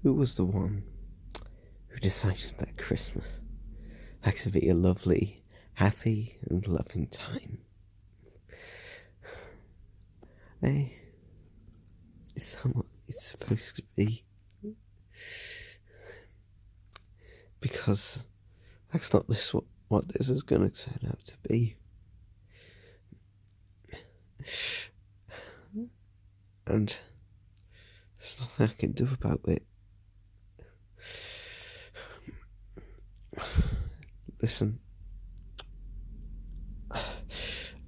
Who was the one who decided that Christmas had to be a lovely, happy, and loving time? Eh? It's what it's supposed to be. Because that's not what this is going to turn out to be. And there's nothing I can do about it. Listen,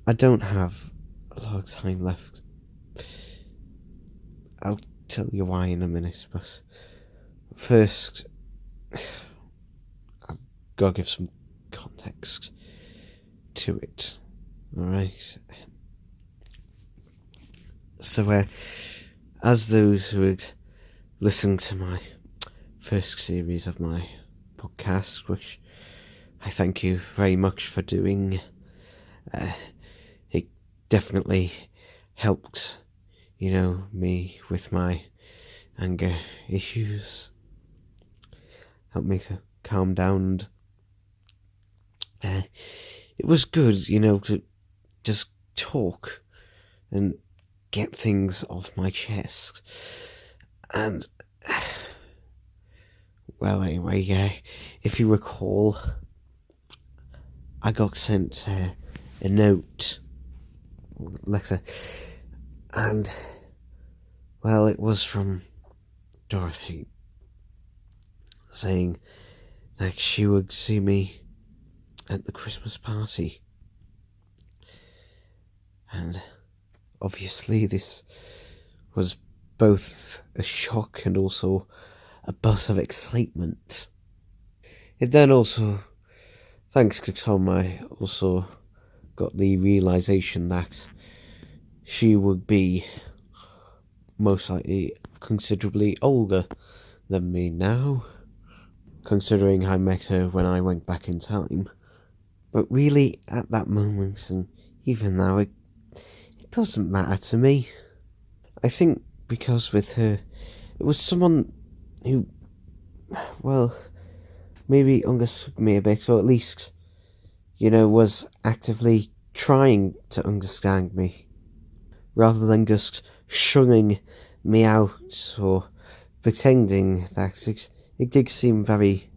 I don't have a lot of time left. I'll tell you why in a minute, but first, I've got to give some context to it. Alright? So, as those who had listened to my first series of my podcast, which I thank you very much for doing, it definitely helped, me with my anger issues, helped me to calm down, and it was good, to just talk and get things off my chest. And well, anyway, if you recall, I got sent a note, letter, and well, it was from Dorothy saying that she would see me at the Christmas party. And obviously this was both a shock and also a buzz of excitement. It then also, thanks to Tom, I also got the realisation that she would be most likely considerably older than me now, considering I met her when I went back in time. But really, at that moment, and even now, it doesn't matter to me. I think because with her, it was someone who, well, maybe understood me a bit, or at least, was actively trying to understand me, rather than just shunning me out or pretending that it did seem very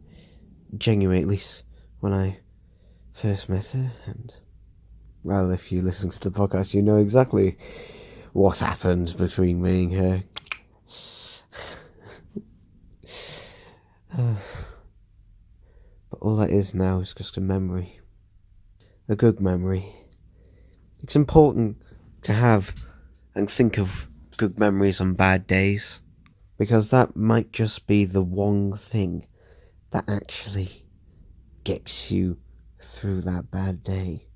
genuine, at least when I first met her. And well, if you listen to the podcast, you know exactly what happened between me and her. But all that is now is just a memory. A good memory. It's important to have and think of good memories on bad days, because that might just be the one thing that actually gets you through that bad day.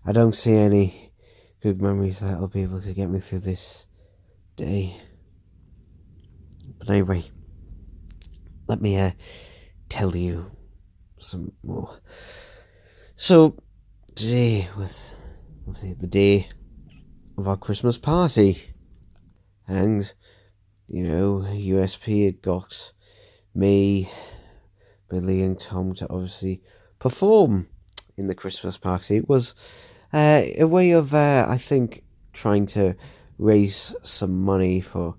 I don't see any good memories that'll be able to get me through this day. But anyway, let me tell you some more. So, today was the day of our Christmas party. And, USP had got me, Billy and Tom to obviously perform in the Christmas party. It was a way of, I think, trying to raise some money for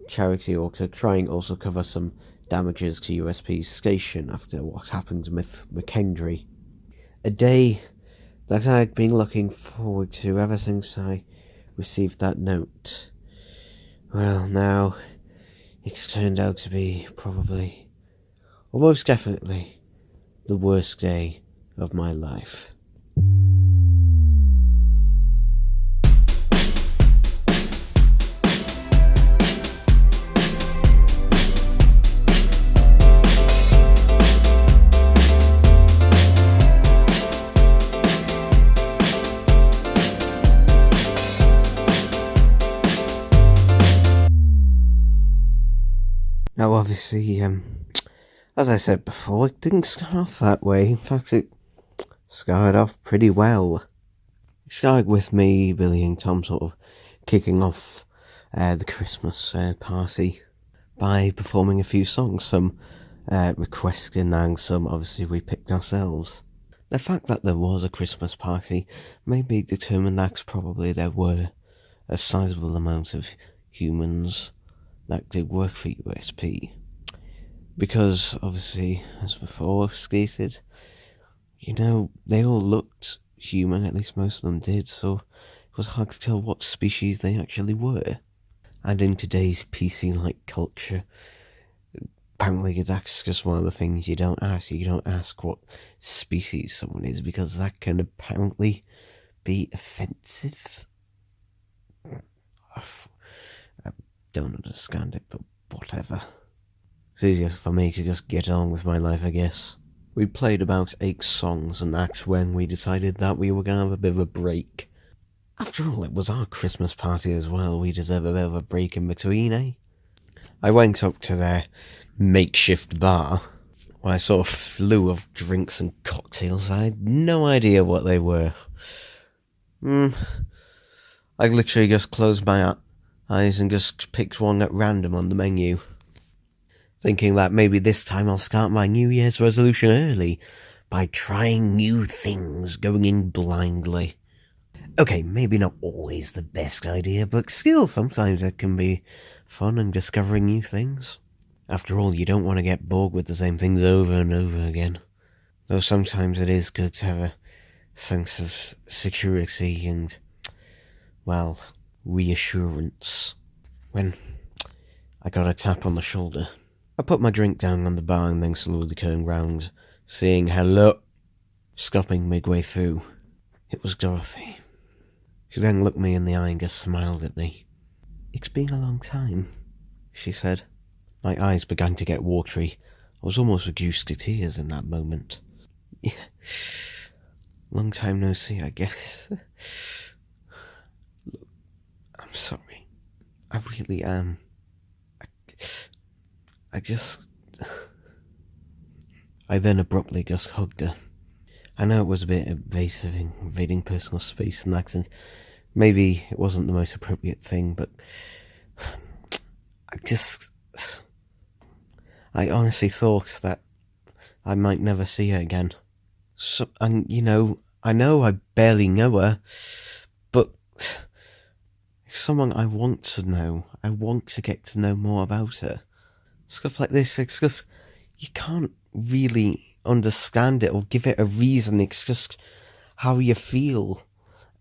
charity, or to try and also cover some damages to USP's station after what happened with McKendry. A day that I had been looking forward to ever since I received that note. Well, now it's turned out to be probably, or most definitely, the worst day of my life. Now, obviously, as I said before, it didn't start off that way. In fact, it started off pretty well. It started with me, Billy and Tom sort of kicking off the Christmas party. by performing a few songs, some requested and some obviously we picked ourselves. The fact that there was a Christmas party made me determine that probably there were a sizable amount of humans that did work for USP. Because, obviously, as before stated, they all looked human, at least most of them did, so it was hard to tell what species they actually were. And in today's PC-like culture, apparently that's just one of the things you don't ask. You don't ask what species someone is, because that can apparently be offensive. I don't understand it, but whatever. It's easier for me to just get on with my life, I guess. We played about 8 songs, and that's when we decided that we were going to have a bit of a break. After all, it was our Christmas party as well. We deserve a bit of a break in between, eh? I went up to their makeshift bar, where I saw a slew of drinks and cocktails. I had no idea what they were. I literally just closed my eyes and just picked one at random on the menu, thinking that maybe this time I'll start my New Year's resolution early by trying new things, going in blindly. Okay, maybe not always the best idea, but still sometimes it can be fun and discovering new things. After all, you don't want to get bored with the same things over and over again. Though sometimes it is good to have a sense of security and, well, reassurance. When I got a tap on the shoulder, I put my drink down on the bar and then slowly turned round, saying hello, stopping midway through. It was Dorothy. She then looked me in the eye and just smiled at me. "It's been a long time," she said. My eyes began to get watery. I was almost reduced to tears in that moment. Yeah. Long time no see, I guess. Look, I'm sorry. I really am. I then abruptly just hugged her. I know it was a bit invasive, invading personal space and accent. Maybe it wasn't the most appropriate thing, but I honestly thought that I might never see her again. So, and I know I barely know her, but it's someone I want to know. I want to get to know more about her. Stuff like this, it's just, you can't really understand it or give it a reason. It's just how you feel.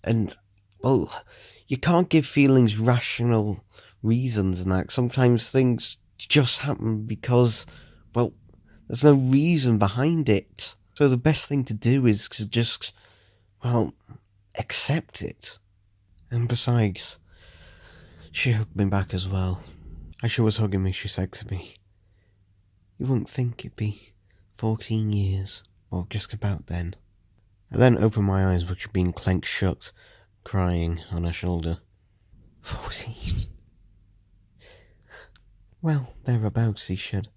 And, well, you can't give feelings rational reasons and that. Sometimes things just happen because, well, there's no reason behind it. So the best thing to do is to just, well, accept it. And besides, she hugged me back as well. As she was hugging me, she said to me, "You wouldn't think it'd be 14 years, or just about then." I then opened my eyes, which had been clenched shut, crying on her shoulder. 14? Well, thereabouts, he said.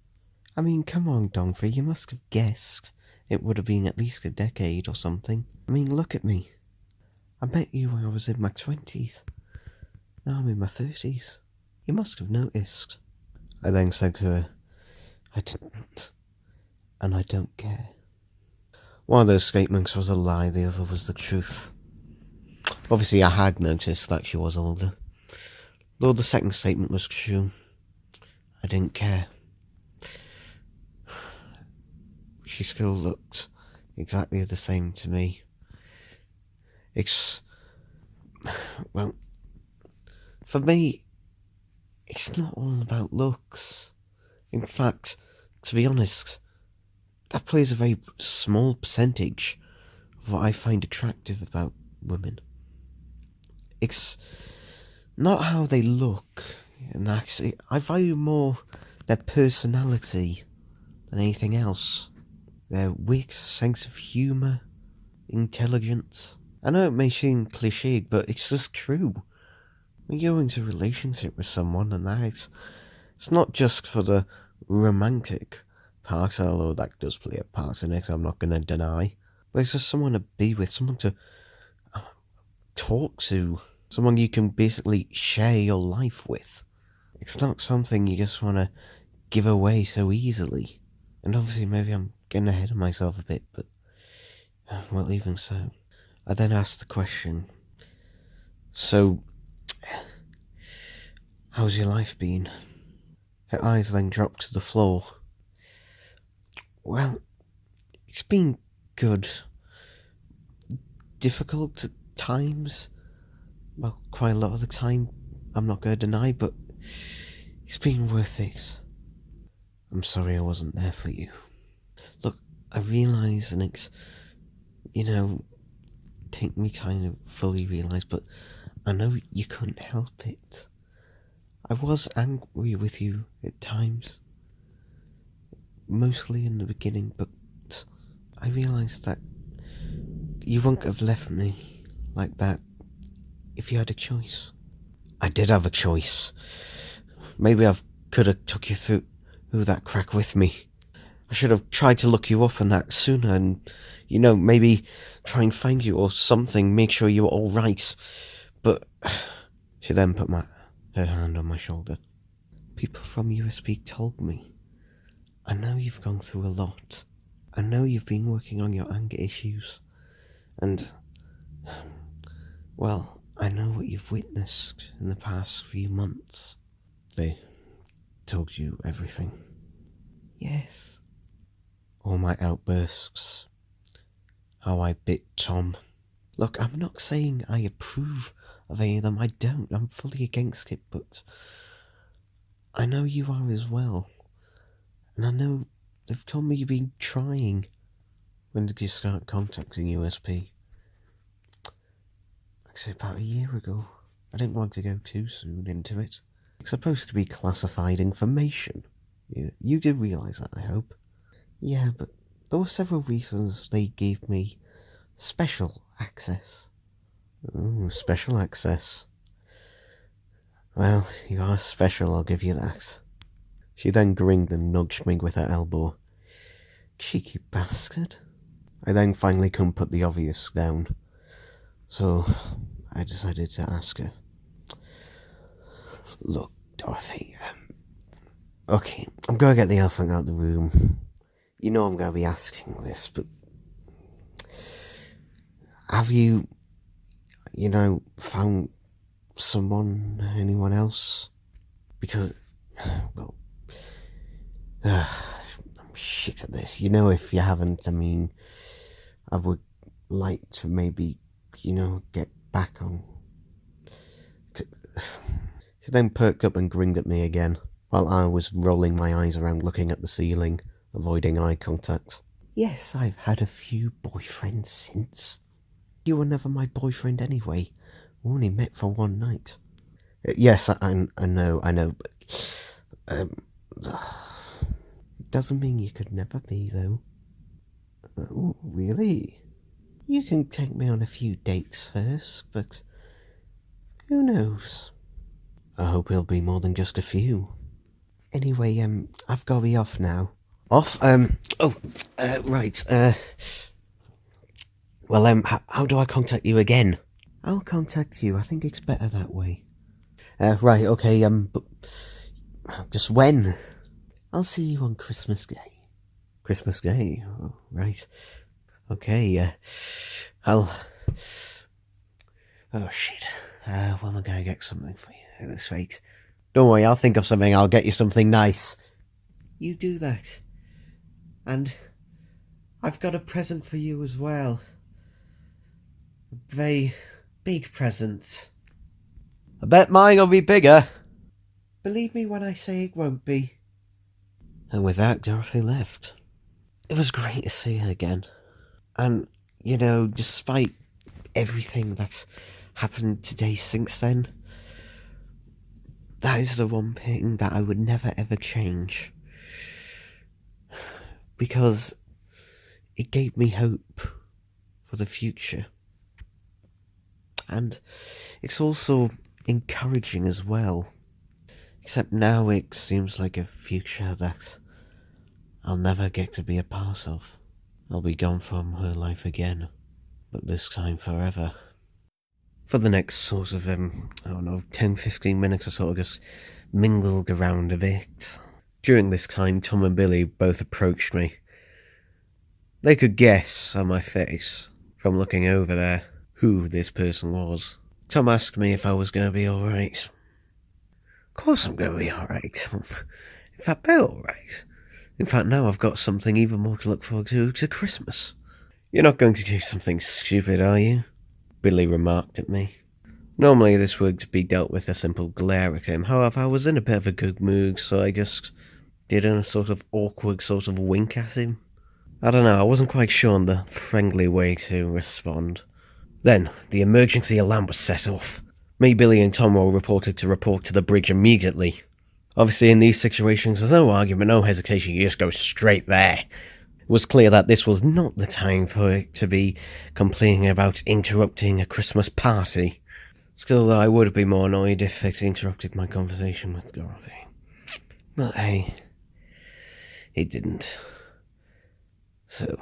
I mean, come on, Donfrey, you must have guessed it would have been at least a decade or something. I mean, look at me. I met you when I was in my 20s. Now I'm in my 30s. You must have noticed. I then said to her, "I didn't, and I don't care." One of those statements was a lie, the other was the truth. Obviously, I had noticed that she was older. Though the second statement was true. I didn't care. She still looked exactly the same to me. Well, for me, it's not all about looks. In fact, to be honest, that plays a very small percentage of what I find attractive about women. It's not how they look, and actually, I value more their personality than anything else. Their wit, sense of humour, intelligence. I know it may seem cliched, but it's just true. When you go into a relationship with someone, and that it's not just for the romantic part, although that does play a part in it, I'm not going to deny. But it's just someone to be with, someone to talk to, someone you can basically share your life with. It's not something you just want to give away so easily. And obviously maybe I'm getting ahead of myself a bit, but, well, even so. I then asked the question, so, how's your life been? Her eyes then dropped to the floor. Well, it's been good. Difficult at times. Well, quite a lot of the time, I'm not going to deny, but it's been worth it. I'm sorry I wasn't there for you. Look, I realise, and it's, take me time to fully realise, but I know you couldn't help it. I was angry with you at times. Mostly in the beginning, but I realised that you wouldn't have left me like that if you had a choice. I did have a choice. Maybe I could have took you through that crack with me. I should have tried to look you up and that sooner and, maybe try and find you or something, make sure you were all right. But she then put her hand on my shoulder. People from USB told me. I know you've gone through a lot. I know you've been working on your anger issues. And, well, I know what you've witnessed in the past few months. They told you everything. Yes. All my outbursts. How I bit Tom. Look, I'm not saying I approve of any of them. I don't. I'm fully against it, but I know you are as well. And I know they've told me you've been trying. When did you start contacting USP? I'd say about a year ago. I didn't want to go too soon into it. It's supposed to be classified information. You do realise that, I hope. Yeah, but there were several reasons they gave me special access. Ooh, special access. Well, you are special, I'll give you that. She then grinned and nudged me with her elbow. Cheeky bastard. I then finally couldn't put the obvious down. So, I decided to ask her. Look, Dorothy, okay, I'm going to get the elephant out of the room. You know I'm going to be asking this, but have you, found anyone else? Because, well, I'm shit at this. If you haven't, I would like to maybe, get back on. She then perked up and grinned at me again, while I was rolling my eyes around looking at the ceiling, avoiding eye contact. Yes, I've had a few boyfriends since. You were never my boyfriend anyway. We only met for one night. Yes, I know, but... it doesn't mean you could never be, though. Oh, really? You can take me on a few dates first, but... who knows? I hope it'll be more than just a few. Anyway, I've got to be off now. Off? Right, well, how do I contact you again? I'll contact you. I think it's better that way. Right, okay, but just when? I'll see you on Christmas Day. Christmas Day? Oh, right. Okay, oh, shit. Well, I'm gonna get something for you. That's right. Don't worry, I'll think of something. I'll get you something nice. You do that. And I've got a present for you as well. A very big present. I bet mine will be bigger. Believe me when I say it won't be. And with that, Dorothy left. It was great to see her again. And, despite everything that's happened today since then, that is the one thing that I would never ever change. Because it gave me hope for the future. And it's also encouraging as well. Except now it seems like a future that I'll never get to be a part of. I'll be gone from her life again, but this time forever. For the next sort of, 10-15 minutes I sort of just mingled around a bit. During this time, Tom and Billy both approached me. They could guess on my face, from looking over there, who this person was. Tom asked me if I was going to be alright. Of course I'm going to be alright. In fact, they're alright. In fact, now I've got something even more to look forward to Christmas. You're not going to do something stupid, are you? Billy remarked at me. Normally this would be dealt with a simple glare at him. However, I was in a bit of a good mood, so I just did a sort of awkward sort of wink at him. I don't know, I wasn't quite sure on the friendly way to respond. Then, the emergency alarm was set off. Me, Billy and Tom were reported to report to the bridge immediately. Obviously, in these situations, there's no argument, no hesitation, you just go straight there. It was clear that this was not the time for it to be complaining about interrupting a Christmas party. Still, though, I would be more annoyed if it interrupted my conversation with Dorothy. But hey, it didn't. So,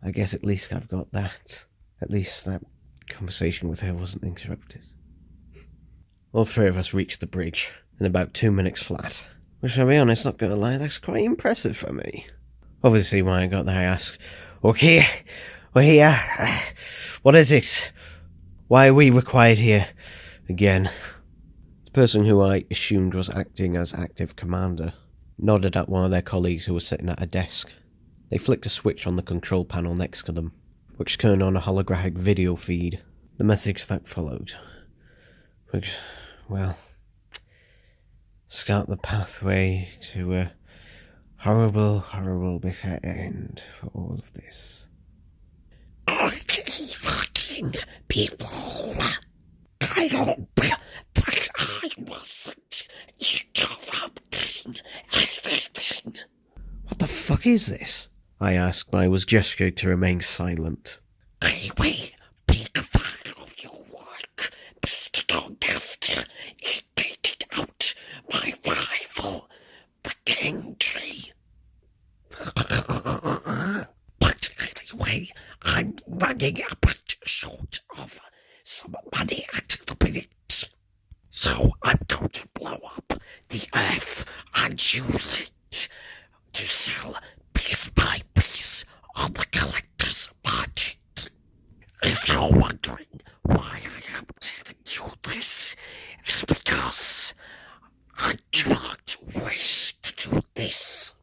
I guess at least I've got that. At least that conversation with her wasn't interrupted. All three of us reached the bridge in about 2 minutes flat. Which, I'll be honest, not gonna lie, that's quite impressive for me. Obviously, when I got there, I asked, "Okay, we're here. What is it? Why are we required here again?" The person who I assumed was acting as active commander nodded at one of their colleagues who was sitting at a desk. They flicked a switch on the control panel next to them, which turned on a holographic video feed. The message that followed, which, well, start the pathway to a horrible, horrible, bitter end for all of this. Fucking people, I hope that I wasn't interrupting anything. What the fuck is this? I asked, but I was gestured to remain silent. Anyway, big fan of your work, Mr. Doncaster. He dated out my rival, Mackenzie. But anyway, I'm running a bit short of some money at the minute. So I'm going to blow up the earth and use it to sell piece by piece on the collector's market. If you're wondering why I am telling you this, it's because I do not wish to do this.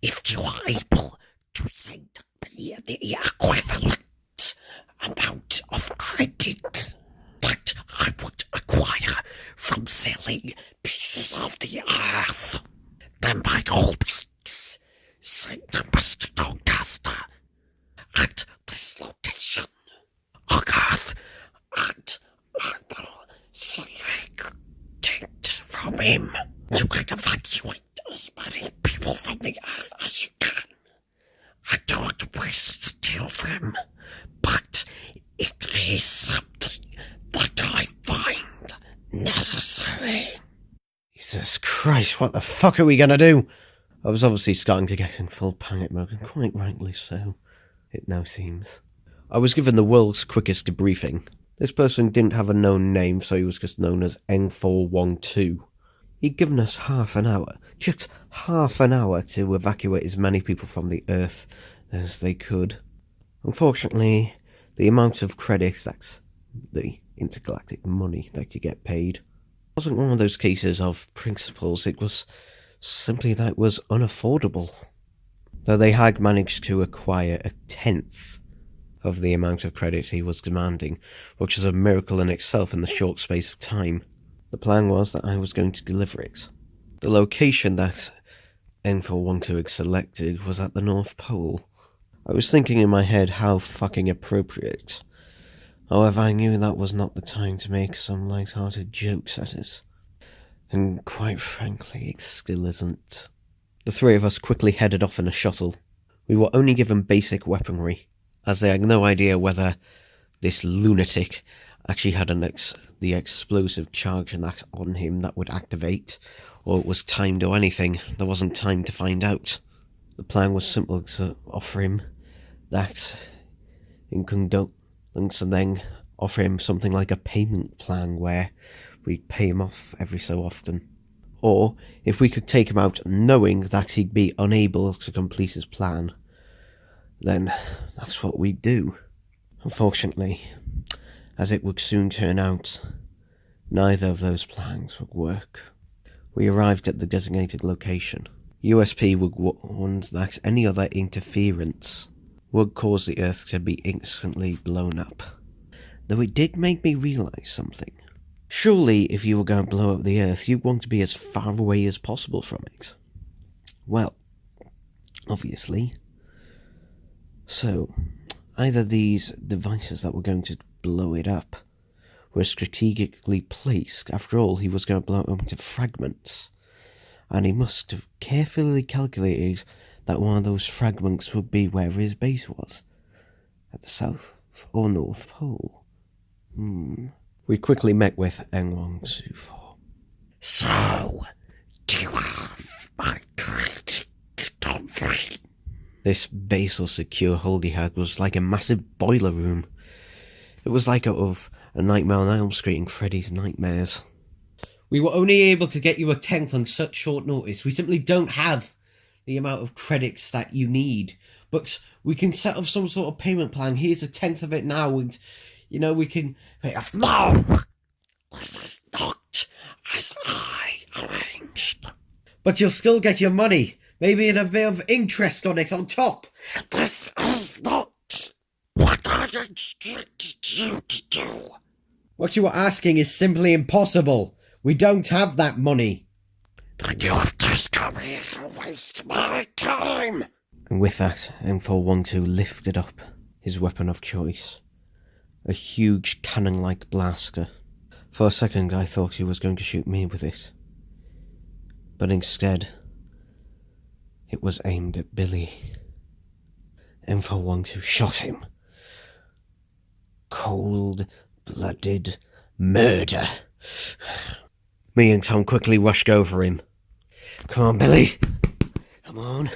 If you are able to send me the equivalent amount of credit that I would acquire from selling pieces of the earth, then by all means, send Mr. Doncaster at this location on earth, and I will select it from him. You can evacuate as many people from the earth as you can. I don't wish to kill them, but it is something that I find necessary. Jesus Christ, what the fuck are we gonna do? I was obviously starting to get in full panic mode, and quite rightly so, it now seems. I was given the world's quickest debriefing. This person didn't have a known name, so he was just known as N412. He'd given us half an hour, just half an hour, to evacuate as many people from the Earth as they could. Unfortunately, the amount of credit, that's the intergalactic money that you get paid, wasn't one of those cases of principles. It was simply that it was unaffordable. Though they had managed to acquire 1/10 of the amount of credit he was demanding, which was a miracle in itself in the short space of time. The plan was that I was going to deliver it. The location that N412 had selected was at the North Pole. I was thinking in my head how fucking appropriate. However, I knew that was not the time to make some light-hearted jokes at it. And quite frankly, it still isn't. The three of us quickly headed off in a shuttle. We were only given basic weaponry, as they had no idea whether this lunatic actually had the explosive charge and that on him that would activate, or it was timed or anything. There wasn't time to find out. The plan was simple, to offer him that in conductance and then offer him something like a payment plan where we'd pay him off every so often. Or if we could take him out knowing that he'd be unable to complete his plan, then that's what we'd do. Unfortunately, as it would soon turn out, neither of those plans would work. We arrived at the designated location. USP would warn that any other interference would cause the Earth to be instantly blown up. Though it did make me realise something. Surely, if you were going to blow up the Earth, you'd want to be as far away as possible from it. Well, obviously. So, either these devices that were going to blow it up were strategically placed. After all, he was going to blow it up into fragments. And he must have carefully calculated that one of those fragments would be where his base was. At the South or North Pole. We quickly met with N124. So, do you have my credit, Donfrey? This basal secure hold he had was like a massive boiler room. It was like out of A Nightmare on Elm Street and Freddy's Nightmares. We were only able to get you a 10th on such short notice. We simply don't have the amount of credits that you need. But we can set up some sort of payment plan. Here's a 10th of it now, and, we can pay off. No! This is not as I arranged. But you'll still get your money. Maybe a bit of interest on it on top. This is not what I instructed you to do. What you are asking is simply impossible. We don't have that money. Then you have just come here to waste my time. And with that, M412 lifted up his weapon of choice. A huge cannon-like blaster. For a second I thought he was going to shoot me with it. But instead, it was aimed at Billy. M412 shot him. Cold-blooded murder. Me and Tom quickly rushed over him. Come on, Billy. Come on.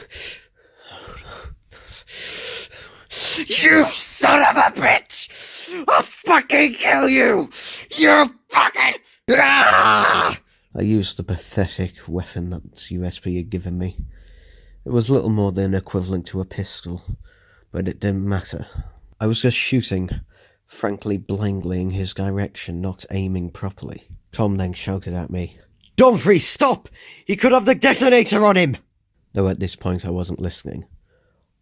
You son of a bitch! I'll fucking kill you! You fucking... Ah! I used the pathetic weapon that USP had given me. It was little more than equivalent to a pistol, but it didn't matter. I was just shooting, frankly blindly in his direction, not aiming properly. Tom then shouted at me, "Donfrey, stop! He could have the detonator on him!" Though at this point I wasn't listening.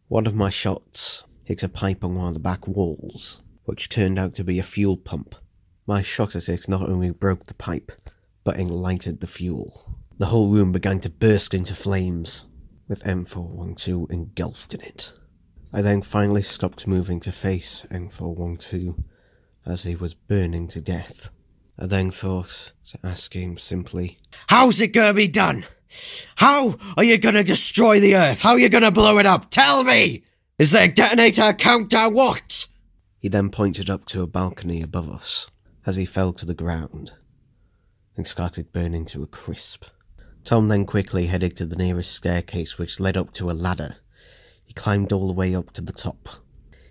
One of my shots hit a pipe on one of the back walls, which turned out to be a fuel pump. My shot at it not only broke the pipe, but ignited the fuel. The whole room began to burst into flames, with M412 engulfed in it. I then finally stopped moving to face M412, as he was burning to death. I then thought to ask him simply, "How's it gonna be done? How are you gonna destroy the Earth? How are you gonna blow it up? Tell me! Is there a detonator countdown? What?" He then pointed up to a balcony above us, as he fell to the ground, and started burning to a crisp. Tom then quickly headed to the nearest staircase, which led up to a ladder. He climbed all the way up to the top.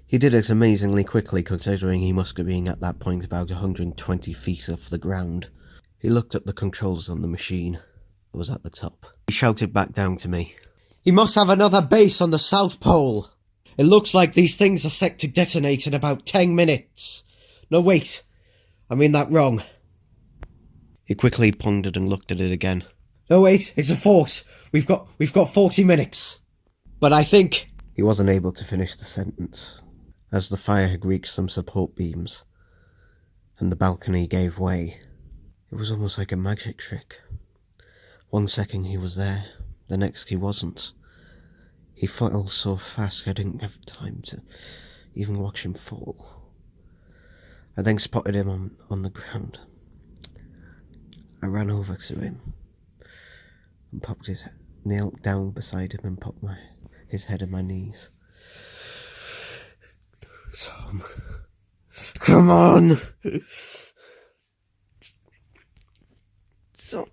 He did it amazingly quickly, considering he must have been at that point about 120 feet off the ground. He looked at the controls on the machine that was at the top. He shouted back down to me, "He must have another base on the South Pole. It looks like these things are set to detonate in about 10 minutes. No, wait. I mean that wrong." He quickly pondered and looked at it again. "No, wait. It's a fort. We've got 40 minutes. But I think..." He wasn't able to finish the sentence, as the fire had reached some support beams, and the balcony gave way. It was almost like a magic trick. One second he was there, the next he wasn't. He fell so fast I didn't have time to even watch him fall. I then spotted him on the ground. I ran over to him and knelt down beside him and popped his head on my knees. "Tom, come on! Tom."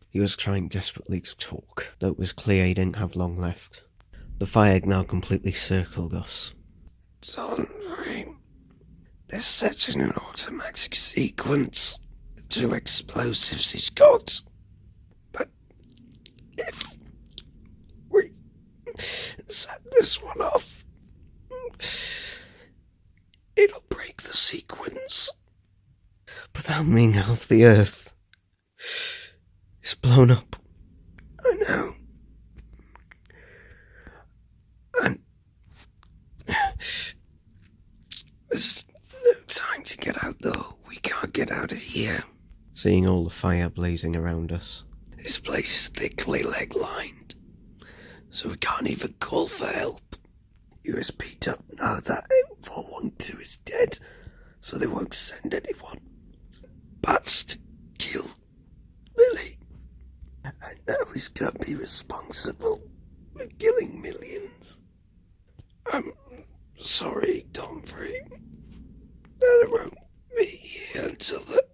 He was trying desperately to talk, though it was clear he didn't have long left. The fire had now completely circled us. Donfrey, they're set in an automatic sequence. 2 explosives he's got. But if we set this one off, it'll break the sequence. But that'll mean half the Earth is blown up. I know. And there's no time to get out, though. We can't get out of here. Seeing all the fire blazing around us. This place is thickly leg-lined, so we can't even call for help. USP up now that 8412 is dead, so they won't send anyone. Bats to kill Billy. And now he's got to be responsible for killing millions. I'm sorry, Donfrey. That I won't be here until the...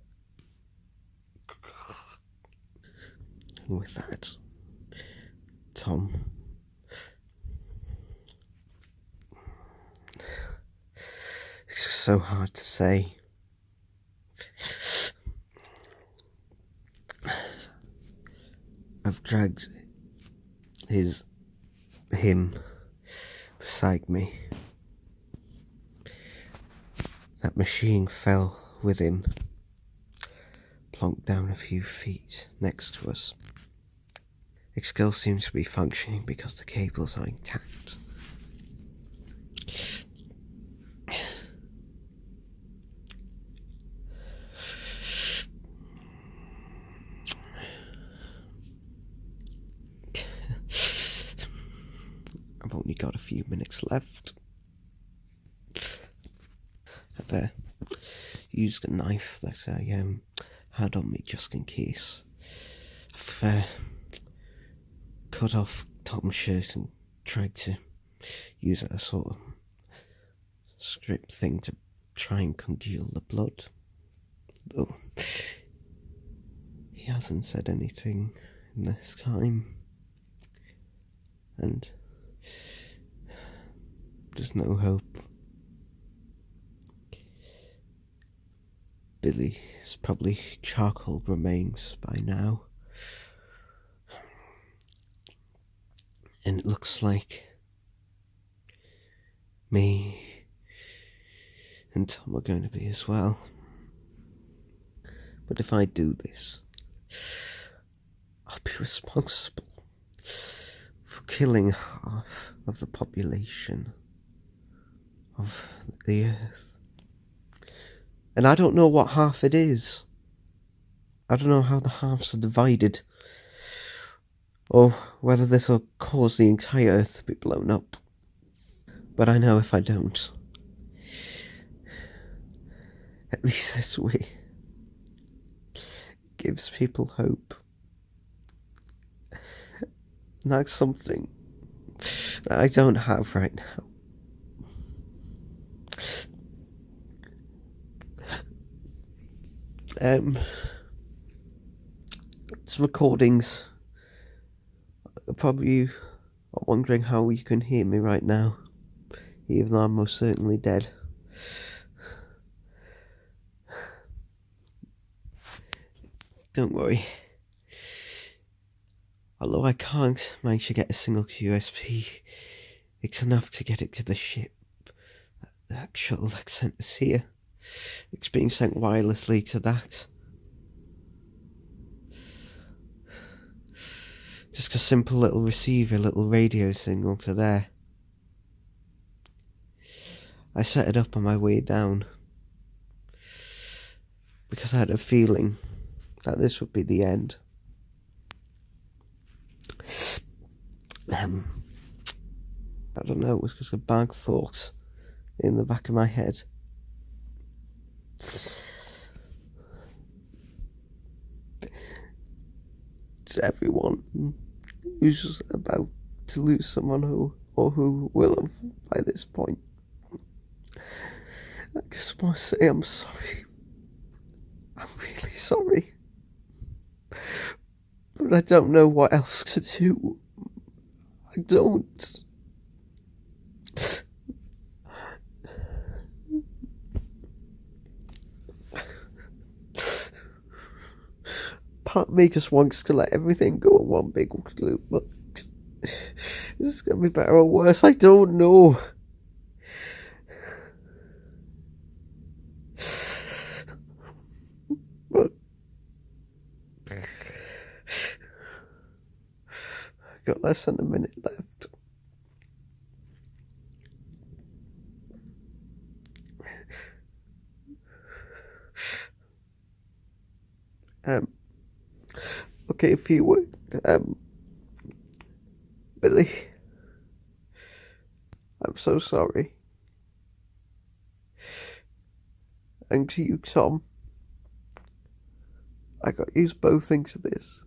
And with that, Tom it's so hard to say. I've dragged him beside me. That machine fell with him, plonked down a few feet next to us. It still seems to be functioning because the cables are intact. I've only got a few minutes left. I've used a knife that I had on me just in case. I've cut off Tom's shirt and tried to use it as a sort of strip thing to try and congeal the blood. Though he hasn't said anything in this time, and there's no hope. Billy's probably charcoal remains by now. And it looks like me and Tom are going to be as well. But if I do this, I'll be responsible for killing half of the population of the Earth. And I don't know what half it is. I don't know how the halves are divided, or whether this will cause the entire Earth to be blown up. But I know if I don't, at least this way, gives people hope. And that's something that I don't have right now. It's recordings. Probably you are wondering how you can hear me right now, even though I'm most certainly dead. Don't worry. Although I can't manage to get a single QSP, it's enough to get it to the ship. That shuttle that sent us here. It's being sent wirelessly to that. Just a simple little receiver, little radio signal to there. I set it up on my way down because I had a feeling that this would be the end. I don't know, it was just a bad thought in the back of my head. To everyone who's about to lose someone who will have by this point, I just want to say I'm sorry. I'm really sorry. But I don't know what else to do. I don't. part of me just wants to let everything go in one big loop, but is this going to be better or worse? I don't know. But I've got less than a minute left. Okay, if you would, Billy, I'm so sorry. And to you, Tom, I got used both into this.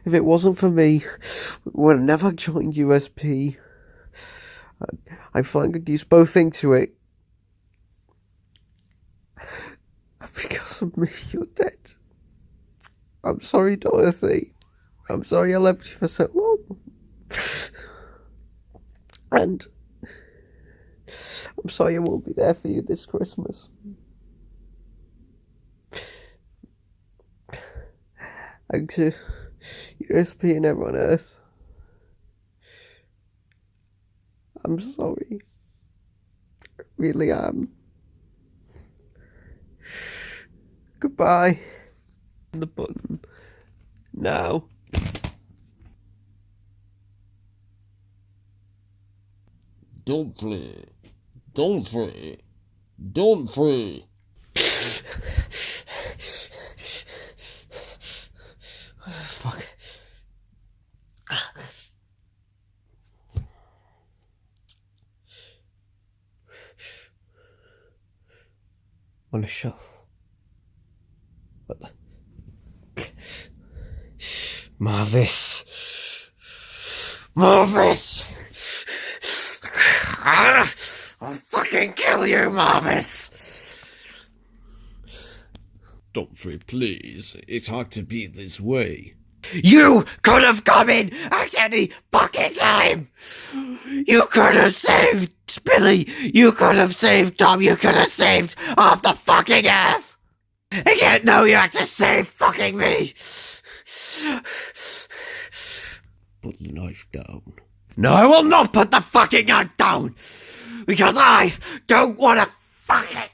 If it wasn't for me, we would have never joined USP. I flanked you both into it. And because of me, you're dead. I'm sorry, Dorothy. I'm sorry I left you for so long. And I'm sorry I won't be there for you this Christmas. And to USP and everyone on Earth, I'm sorry. I really am. Goodbye. The button. Now. Donfrey. Donfrey. Donfrey. Fuck. On a shelf. What the? Marvis. Marvis! I'll fucking kill you, Marvis! Donfrey, please. It's hard to be this way. You could have come in at any fucking time! You could have saved Billy! You could have saved Tom! You could have saved half the fucking Earth! And yet, no, you had to save fucking me! Put the knife down. No, I will not put the fucking knife down! Because I don't want to fucking...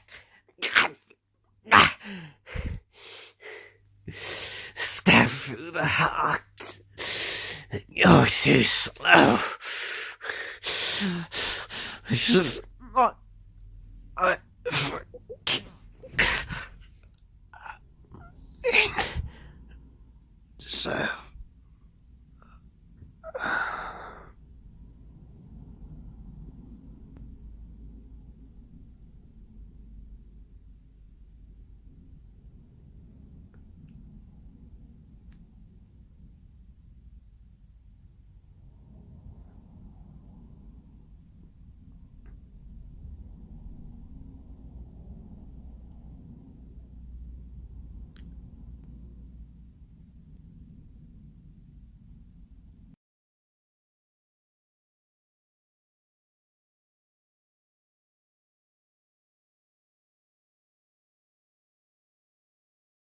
stab through the heart. You're too slow. This is not... I fucking... deserve.